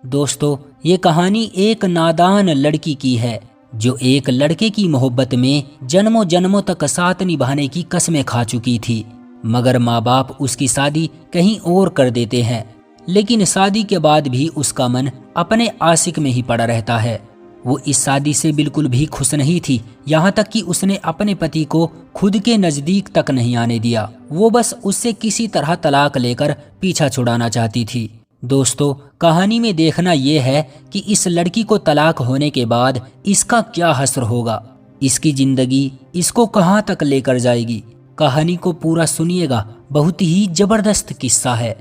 दोस्तों, ये कहानी एक नादान लड़की की है जो एक लड़के की मोहब्बत में जन्मों जन्मों तक साथ निभाने की कसमें खा चुकी थी। मगर माँ बाप उसकी शादी कहीं और कर देते हैं, लेकिन शादी के बाद भी उसका मन अपने आशिक में ही पड़ा रहता है। वो इस शादी से बिल्कुल भी खुश नहीं थी, यहाँ तक कि उसने अपने पति को खुद के नज़दीक तक नहीं आने दिया। वो बस उससे किसी तरह तलाक लेकर पीछा छुड़ाना चाहती थी। दोस्तों, कहानी में देखना यह है कि इस लड़की को तलाक होने के बाद इसका क्या हश्र होगा, इसकी जिंदगी इसको कहाँ तक लेकर जाएगी। कहानी को पूरा सुनिएगा, बहुत ही जबरदस्त किस्सा है।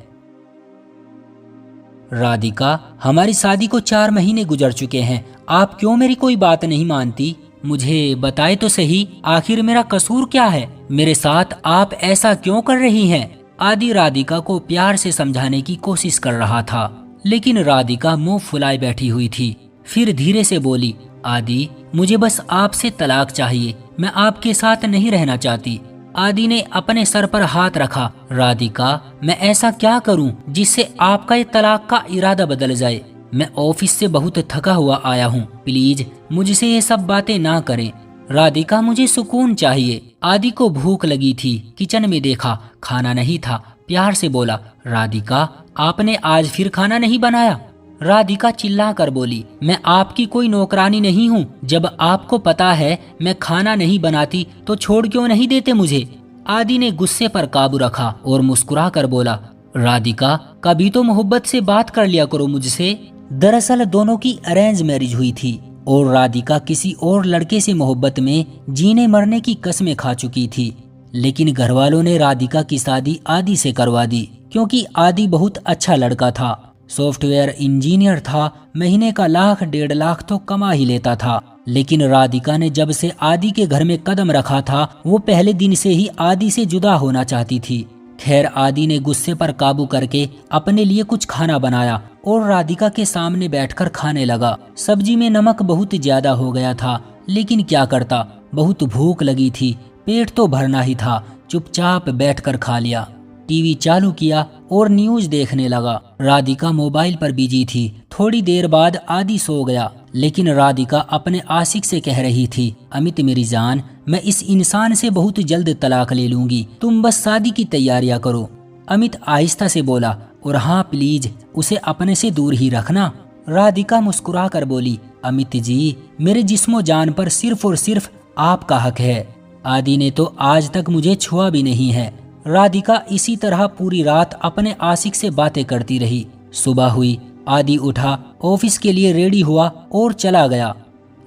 राधिका, हमारी शादी को 4 महीने गुजर चुके हैं, आप क्यों मेरी कोई बात नहीं मानती? मुझे बताए तो सही, आखिर मेरा कसूर क्या है? मेरे साथ आप ऐसा क्यों कर रही हैं? आदि राधिका को प्यार से समझाने की कोशिश कर रहा था, लेकिन राधिका मुंह फुलाए बैठी हुई थी। फिर धीरे से बोली, आदि, मुझे बस आपसे तलाक चाहिए, मैं आपके साथ नहीं रहना चाहती। आदि ने अपने सर पर हाथ रखा। राधिका, मैं ऐसा क्या करूं जिससे आपका ये तलाक का इरादा बदल जाए? मैं ऑफिस से बहुत थका हुआ आया हूं, प्लीज मुझसे ये सब बातें ना करें। राधिका, मुझे सुकून चाहिए। आदि को भूख लगी थी, किचन में देखा, खाना नहीं था। प्यार से बोला, राधिका, आपने आज फिर खाना नहीं बनाया? राधिका चिल्ला कर बोली, मैं आपकी कोई नौकरानी नहीं हूँ। जब आपको पता है मैं खाना नहीं बनाती तो छोड़ क्यों नहीं देते मुझे? आदि ने गुस्से पर काबू रखा और मुस्कुरा कर बोला, राधिका, कभी तो मोहब्बत से बात कर लिया करो मुझसे। दरअसल दोनों की अरेंज मैरिज हुई थी और राधिका किसी और लड़के से मोहब्बत में जीने मरने की कसमें खा चुकी थी। लेकिन घर वालों ने राधिका की शादी आदि से करवा दी, क्योंकि आदि बहुत अच्छा लड़का था, सॉफ्टवेयर इंजीनियर था, महीने का 1,00,000-1,50,000 तो कमा ही लेता था। लेकिन राधिका ने जब से आदि के घर में कदम रखा था, वो पहले दिन से ही आदि से जुदा होना चाहती थी। खैर, आदि ने गुस्से पर काबू करके अपने लिए कुछ खाना बनाया और राधिका के सामने बैठकर खाने लगा। सब्जी में नमक बहुत ज्यादा हो गया था, लेकिन क्या करता, बहुत भूख लगी थी, पेट तो भरना ही था। चुपचाप बैठकर खा लिया। टीवी चालू किया और न्यूज देखने लगा। राधिका मोबाइल पर बिजी थी। थोड़ी देर बाद आदि सो गया, लेकिन राधिका अपने आशिक से कह रही थी, अमित मेरी जान, मैं इस इंसान से बहुत जल्द तलाक ले लूंगी, तुम बस शादी की तैयारियां करो। अमित आहिस्ता से बोला, और हाँ प्लीज उसे अपने से दूर ही रखना। राधिका मुस्कुरा कर बोली, अमित जी, मेरे जिस्मो जान पर सिर्फ और सिर्फ आपका हक है। आदि ने तो आज तक मुझे छुआ भी नहीं है। राधिका इसी तरह पूरी रात अपने आशिक से बातें करती रही। सुबह हुई, आदि उठा, ऑफिस के लिए रेडी हुआ और चला गया।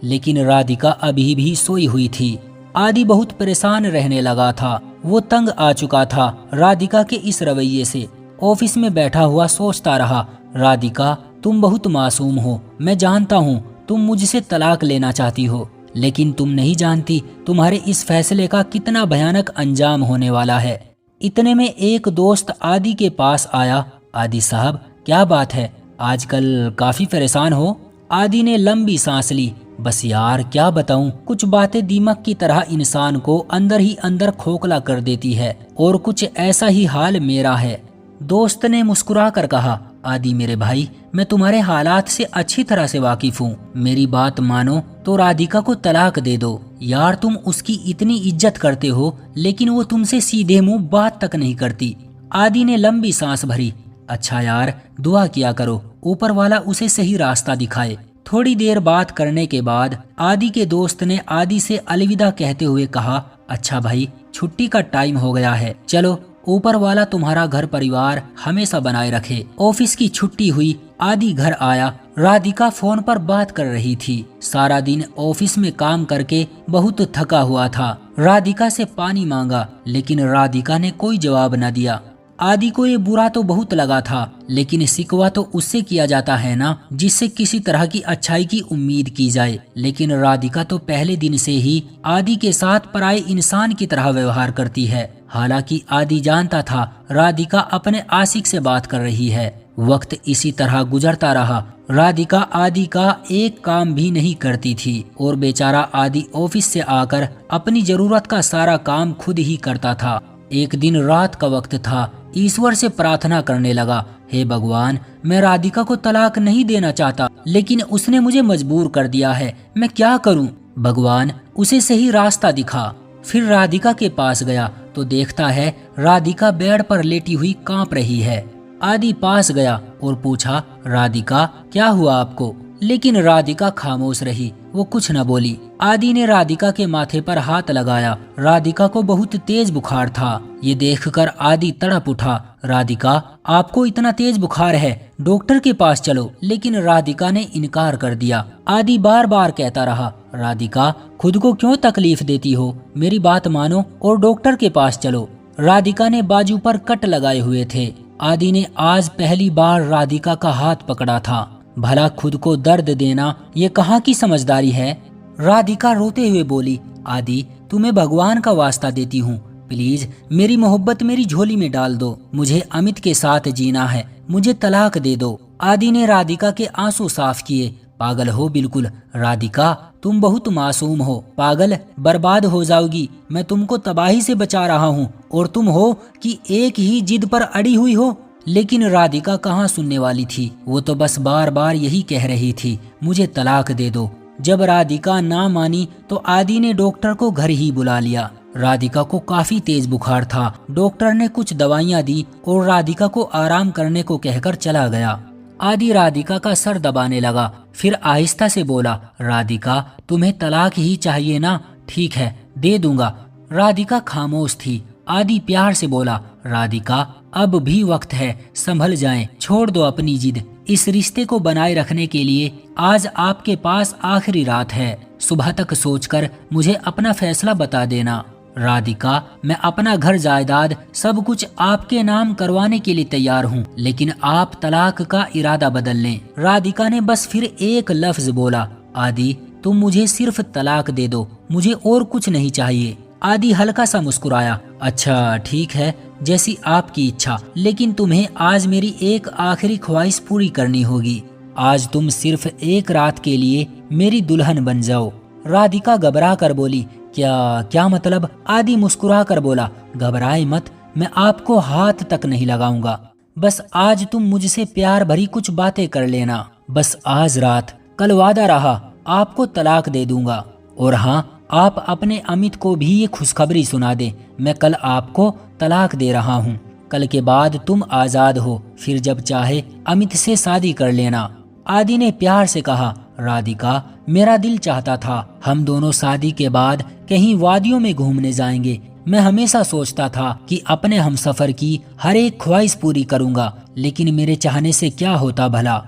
लेकिन राधिका अभी भी सोई हुई थी। आदि बहुत परेशान रहने लगा था, वो तंग आ चुका था राधिका के इस रवैये से। ऑफिस में बैठा हुआ सोचता रहा, राधिका, तुम बहुत मासूम हो, मैं जानता हूँ तुम मुझसे तलाक लेना चाहती हो, लेकिन तुम नहीं जानती तुम्हारे इस फैसले का कितना भयानक अंजाम होने वाला है। इतने में एक दोस्त आदि के पास आया। आदि साहब, क्या बात है, आजकल काफी परेशान हो? आदि ने लंबी सांस ली। बस यार, क्या बताऊं, कुछ बातें दीमक की तरह इंसान को अंदर ही अंदर खोखला कर देती है, और कुछ ऐसा ही हाल मेरा है। दोस्त ने मुस्कुरा कर कहा, आदि मेरे भाई, मैं तुम्हारे हालात से अच्छी तरह से वाकिफ हूँ। मेरी बात मानो तो राधिका को तलाक दे दो। यार, तुम उसकी इतनी इज्जत करते हो, लेकिन वो तुमसे सीधे मुंह बात तक नहीं करती। आदि ने लंबी सांस भरी। अच्छा यार, दुआ किया करो, ऊपर वाला उसे सही रास्ता दिखाए। थोड़ी देर बात करने के बाद आदि के दोस्त ने आदि से अलविदा कहते हुए कहा, अच्छा भाई, छुट्टी का टाइम हो गया है, चलो, ऊपर वाला तुम्हारा घर परिवार हमेशा बनाए रखे। ऑफिस की छुट्टी हुई, आदि घर आया। राधिका फोन पर बात कर रही थी। सारा दिन ऑफिस में काम करके बहुत थका हुआ था। राधिका से पानी मांगा, लेकिन राधिका ने कोई जवाब न दिया। आदि को ये बुरा तो बहुत लगा था, लेकिन सिकवा तो उससे किया जाता है ना, जिससे किसी तरह की अच्छाई की उम्मीद की जाए। लेकिन राधिका तो पहले दिन से ही आदि के साथ पराये इंसान की तरह व्यवहार करती है। हालांकि आदि जानता था राधिका अपने आशिक से बात कर रही है। वक्त इसी तरह गुजरता रहा। राधिका आदि का एक काम भी नहीं करती थी और बेचारा आदि ऑफिस से आकर अपनी जरूरत का सारा काम खुद ही करता था। एक दिन रात का वक्त था, ईश्वर से प्रार्थना करने लगा, हे भगवान, मैं राधिका को तलाक नहीं देना चाहता, लेकिन उसने मुझे मजबूर कर दिया है, मैं क्या करूं? भगवान उसे सही रास्ता दिखा। फिर राधिका के पास गया तो देखता है राधिका बेड पर लेटी हुई कांप रही है। आदि पास गया और पूछा, राधिका क्या हुआ आपको? लेकिन राधिका खामोश रही, वो कुछ न बोली। आदि ने राधिका के माथे पर हाथ लगाया। राधिका को बहुत तेज बुखार था। ये देखकर आदि तड़प उठा, राधिका आपको इतना तेज बुखार है, डॉक्टर के पास चलो। लेकिन राधिका ने इनकार कर दिया। आदि बार बार कहता रहा, राधिका खुद को क्यों तकलीफ देती हो, मेरी बात मानो और डॉक्टर के पास चलो। राधिका ने बाजू पर कट लगाए हुए थे। आदि ने आज पहली बार राधिका का हाथ पकड़ा था। भला खुद को दर्द देना ये कहाँ की समझदारी है? राधिका रोते हुए बोली, आदि तुम्हें भगवान का वास्ता देती हूँ, प्लीज मेरी मोहब्बत मेरी झोली में डाल दो, मुझे अमित के साथ जीना है, मुझे तलाक दे दो। आदि ने राधिका के आंसू साफ किए। पागल हो बिल्कुल, राधिका तुम बहुत मासूम हो, पागल बर्बाद हो जाओगी, मैं तुमको तबाही से बचा रहा हूँ और तुम हो कि एक ही जिद पर अड़ी हुई हो। लेकिन राधिका कहाँ सुनने वाली थी, वो तो बस बार बार यही कह रही थी, मुझे तलाक दे दो। जब राधिका ना मानी तो आदि ने डॉक्टर को घर ही बुला लिया। राधिका को काफी तेज बुखार था। डॉक्टर ने कुछ दवाइयाँ दी और राधिका को आराम करने को कहकर चला गया। आदि राधिका का सर दबाने लगा, फिर आहिस्ता से बोला, राधिका तुम्हें तलाक ही चाहिए ना? ठीक है दे दूंगा। राधिका खामोश थी। आदि प्यार से बोला, राधिका अब भी वक्त है, संभल जाएं, छोड़ दो अपनी जिद। इस रिश्ते को बनाए रखने के लिए आज आपके पास आखिरी रात है, सुबह तक सोचकर मुझे अपना फैसला बता देना। राधिका मैं अपना घर जायदाद सब कुछ आपके नाम करवाने के लिए तैयार हूँ, लेकिन आप तलाक का इरादा बदल लें। राधिका ने बस फिर एक लफ्ज बोला, आदि तुम मुझे सिर्फ तलाक दे दो, मुझे और कुछ नहीं चाहिए। आदि हल्का सा मुस्कुराया, अच्छा ठीक है, जैसी आपकी इच्छा, लेकिन तुम्हें आज मेरी एक आखिरी ख्वाहिश पूरी करनी होगी। आज तुम सिर्फ एक रात के लिए मेरी दुल्हन बन जाओ। राधिका घबरा कर बोली, क्या मतलब? आदि मुस्कुरा कर बोला, घबराए मत, मैं आपको हाथ तक नहीं लगाऊंगा, बस आज तुम मुझसे प्यार भरी कुछ बातें कर लेना। बस आज रात, कल वादा रहा आपको तलाक दे दूंगा। और हाँ, आप अपने अमित को भी ये खुशखबरी सुना दे, मैं कल आपको तलाक दे रहा हूँ। कल के बाद तुम आजाद हो, फिर जब चाहे अमित से शादी कर लेना। आदि ने प्यार से कहा, राधिका मेरा दिल चाहता था हम दोनों शादी के बाद कहीं वादियों में घूमने जाएंगे। मैं हमेशा सोचता था कि अपने हमसफर की हर एक ख्वाहिश पूरी करूंगा, लेकिन मेरे चाहने से क्या होता भला।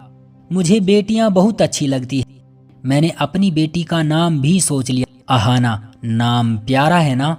मुझे बेटियां बहुत अच्छी लगती है। मैंने अपनी बेटी का नाम भी सोच लिया, अहाना। नाम प्यारा है ना?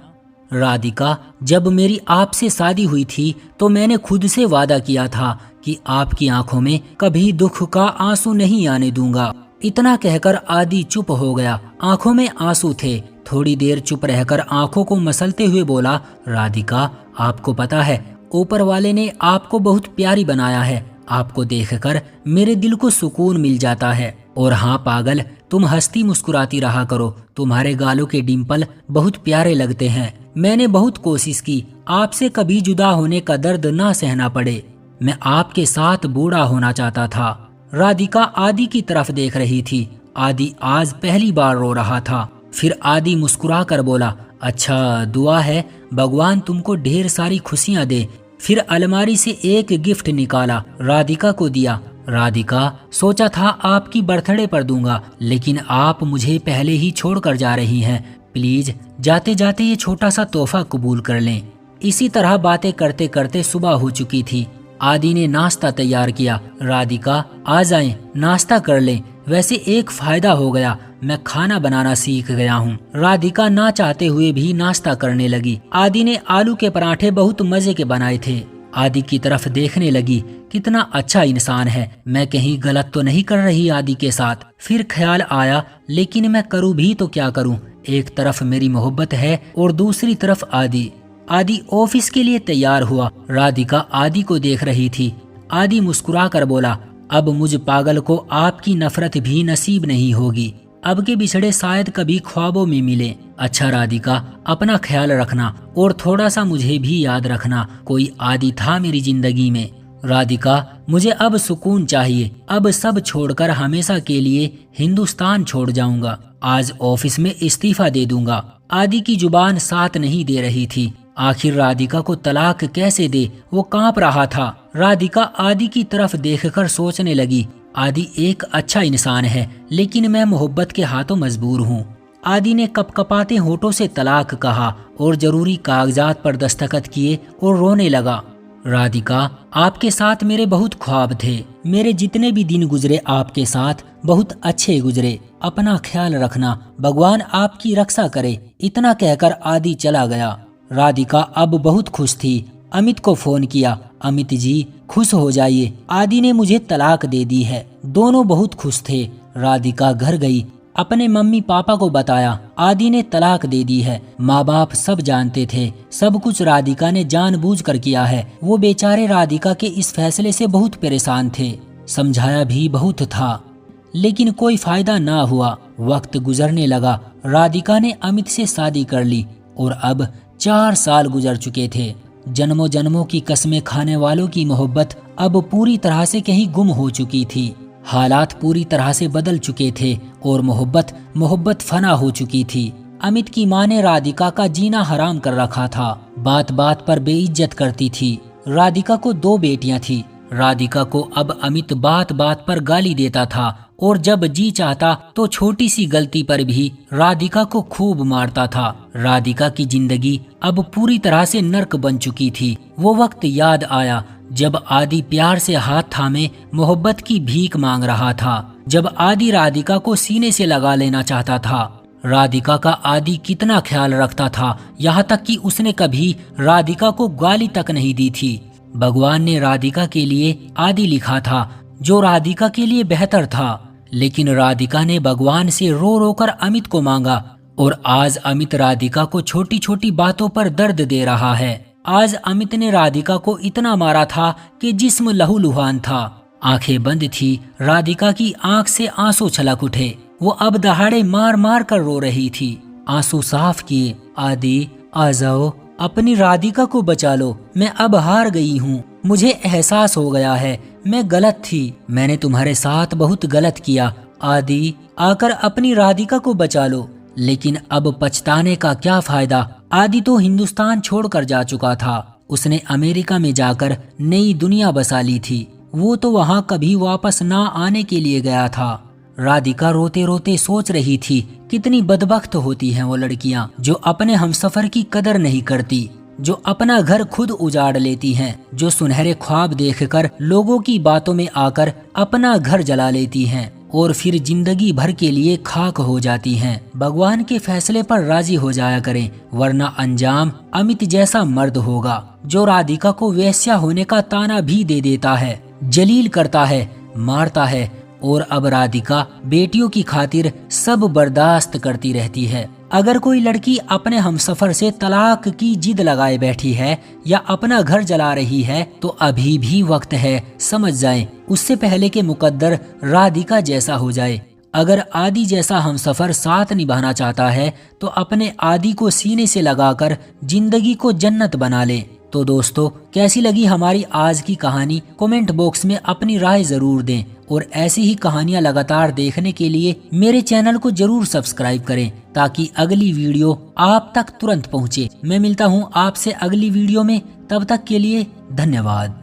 राधिका जब मेरी आपसे शादी हुई थी तो मैंने खुद से वादा किया था कि आपकी आंखों में कभी दुख का आंसू नहीं आने दूंगा। इतना कहकर आदि चुप हो गया, आंखों में आंसू थे। थोड़ी देर चुप रहकर आंखों को मसलते हुए बोला, राधिका आपको पता है ऊपर वाले ने आपको बहुत प्यारी बनाया है, आपको देखकर मेरे दिल को सुकून मिल जाता है। और हाँ पागल, तुम हंसती मुस्कुराती रहा करो, तुम्हारे गालों के डिम्पल बहुत प्यारे लगते हैं। मैंने बहुत कोशिश की आपसे कभी जुदा होने का दर्द ना सहना पड़े, मैं आपके साथ बूढ़ा होना चाहता था। राधिका आदि की तरफ देख रही थी। आदि आज पहली बार रो रहा था। फिर आदि मुस्कुरा कर बोला, अच्छा दुआ है भगवान तुमको ढेर सारी खुशियां दे। फिर अलमारी से एक गिफ्ट निकाला, राधिका को दिया। राधिका सोचा था आपकी बर्थडे पर दूंगा, लेकिन आप मुझे पहले ही छोड़कर जा रही हैं, प्लीज जाते जाते ये छोटा सा तोहफा कबूल कर लें। इसी तरह बातें करते करते सुबह हो चुकी थी। आदि ने नाश्ता तैयार किया, राधिका आ जाएं, नाश्ता कर लें। वैसे एक फायदा हो गया, मैं खाना बनाना सीख गया हूँ। राधिका ना चाहते हुए भी नाश्ता करने लगी। आदि ने आलू के पराठे बहुत मजे के बनाए थे। आदि की तरफ देखने लगी, कितना अच्छा इंसान है, मैं कहीं गलत तो नहीं कर रही आदि के साथ। फिर ख्याल आया, लेकिन मैं करूँ भी तो क्या करूँ, एक तरफ मेरी मोहब्बत है और दूसरी तरफ आदि। आदि ऑफिस के लिए तैयार हुआ। राधिका आदि को देख रही थी। आदि मुस्कुरा कर बोला, अब मुझ पागल को आपकी नफरत भी नसीब नहीं होगी, अब के बिछड़े शायद कभी ख्वाबों में मिले। अच्छा राधिका, अपना ख्याल रखना और थोड़ा सा मुझे भी याद रखना। कोई आदि था मेरी जिंदगी में। राधिका, मुझे अब सुकून चाहिए। अब सब छोड़कर हमेशा के लिए हिंदुस्तान छोड़ जाऊंगा। आज ऑफिस में इस्तीफा दे दूंगा। आदि की जुबान साथ नहीं दे रही थी। आखिर राधिका को तलाक कैसे दे, वो कांप रहा था। राधिका आदि की तरफ देखकर सोचने लगी, आदि एक अच्छा इंसान है, लेकिन मैं मोहब्बत के हाथों मजबूर हूँ। आदि ने कपकपाते होठों से तलाक कहा और जरूरी कागजात पर दस्तखत किए और रोने लगा। राधिका, आपके साथ मेरे बहुत ख्वाब थे। मेरे जितने भी दिन गुजरे आपके साथ बहुत अच्छे गुजरे। अपना ख्याल रखना, भगवान आपकी रक्षा करे। इतना कहकर आदि चला गया। राधिका अब बहुत खुश थी। अमित को फोन किया। अमित जी, खुश हो जाइए, आदि ने मुझे तलाक दे दी है। दोनों बहुत खुश थे। राधिका घर गई, अपने मम्मी पापा को बताया, आदि ने तलाक दे दी है। माँ बाप सब जानते थे। सब कुछ राधिका ने जानबूझकर किया है। वो बेचारे राधिका के इस फैसले से बहुत परेशान थे। समझाया भी बहुत था, लेकिन कोई फायदा ना हुआ। वक्त गुजरने लगा। राधिका ने अमित से शादी कर ली और अब 4 साल गुजर चुके थे। जन्मों जन्मों की कस्में खाने वालों की मोहब्बत अब पूरी तरह से कहीं गुम हो चुकी थी। हालात पूरी तरह से बदल चुके थे और मोहब्बत फना हो चुकी थी। अमित की मां ने राधिका का जीना हराम कर रखा था। बात बात पर बेइज्जत करती थी। राधिका को 2 बेटियां थी। राधिका को अब अमित बात बात पर गाली देता था और जब जी चाहता तो छोटी सी गलती पर भी राधिका को खूब मारता था। राधिका की जिंदगी अब पूरी तरह से नर्क बन चुकी थी। वो वक्त याद आया जब आदि प्यार से हाथ थामे मोहब्बत की भीख मांग रहा था। जब आदि राधिका को सीने से लगा लेना चाहता था। राधिका का आदि कितना ख्याल रखता था, यहाँ तक कि उसने कभी राधिका को गाली तक नहीं दी थी। भगवान ने राधिका के लिए आदि लिखा था, जो राधिका के लिए बेहतर था, लेकिन राधिका ने भगवान से रो रो कर अमित को मांगा और आज अमित राधिका को छोटी छोटी बातों पर दर्द दे रहा है। आज अमित ने राधिका को इतना मारा था कि जिस्म लहूलुहान था। आंखें बंद थी। राधिका की आंख से आंसू छलक उठे। वो अब दहाड़े मार मार कर रो रही थी। आंसू साफ किए। आदि, आ जाओ, अपनी राधिका को बचा लो। मैं अब हार गई हूँ। मुझे एहसास हो गया है मैं गलत थी। मैंने तुम्हारे साथ बहुत गलत किया। आदि, आकर अपनी राधिका को बचा लो। लेकिन अब पछताने का क्या फायदा। आदि तो हिंदुस्तान छोड़कर जा चुका था। उसने अमेरिका में जाकर नई दुनिया बसा ली थी। वो तो वहाँ कभी वापस ना आने के लिए गया था। राधिका रोते रोते सोच रही थी, कितनी बदबख्त होती हैं वो लड़कियां जो अपने हमसफर की कदर नहीं करती, जो अपना घर खुद उजाड़ लेती हैं, जो सुनहरे ख्वाब देखकर लोगों की बातों में आकर अपना घर जला लेती हैं और फिर जिंदगी भर के लिए खाक हो जाती हैं। भगवान के फैसले पर राजी हो जाया करें, वरना अंजाम अमित जैसा मर्द होगा, जो राधिका को वेश्या होने का ताना भी दे देता है, जलील करता है, मारता है और अब राधिका बेटियों की खातिर सब बर्दाश्त करती रहती है। अगर कोई लड़की अपने हमसफर से तलाक की जिद लगाए बैठी है या अपना घर जला रही है तो अभी भी वक्त है, समझ जाएं, उससे पहले के मुकद्दर राधिका जैसा हो जाए। अगर आदि जैसा हमसफर साथ निभाना चाहता है तो अपने आदि को सीने से लगाकर जिंदगी को जन्नत बना ले। तो दोस्तों, कैसी लगी हमारी आज की कहानी? कमेंट बॉक्स में अपनी राय जरूर दें और ऐसी ही कहानियां लगातार देखने के लिए मेरे चैनल को जरूर सब्सक्राइब करें ताकि अगली वीडियो आप तक तुरंत पहुंचे। मैं मिलता हूं आपसे अगली वीडियो में, तब तक के लिए धन्यवाद।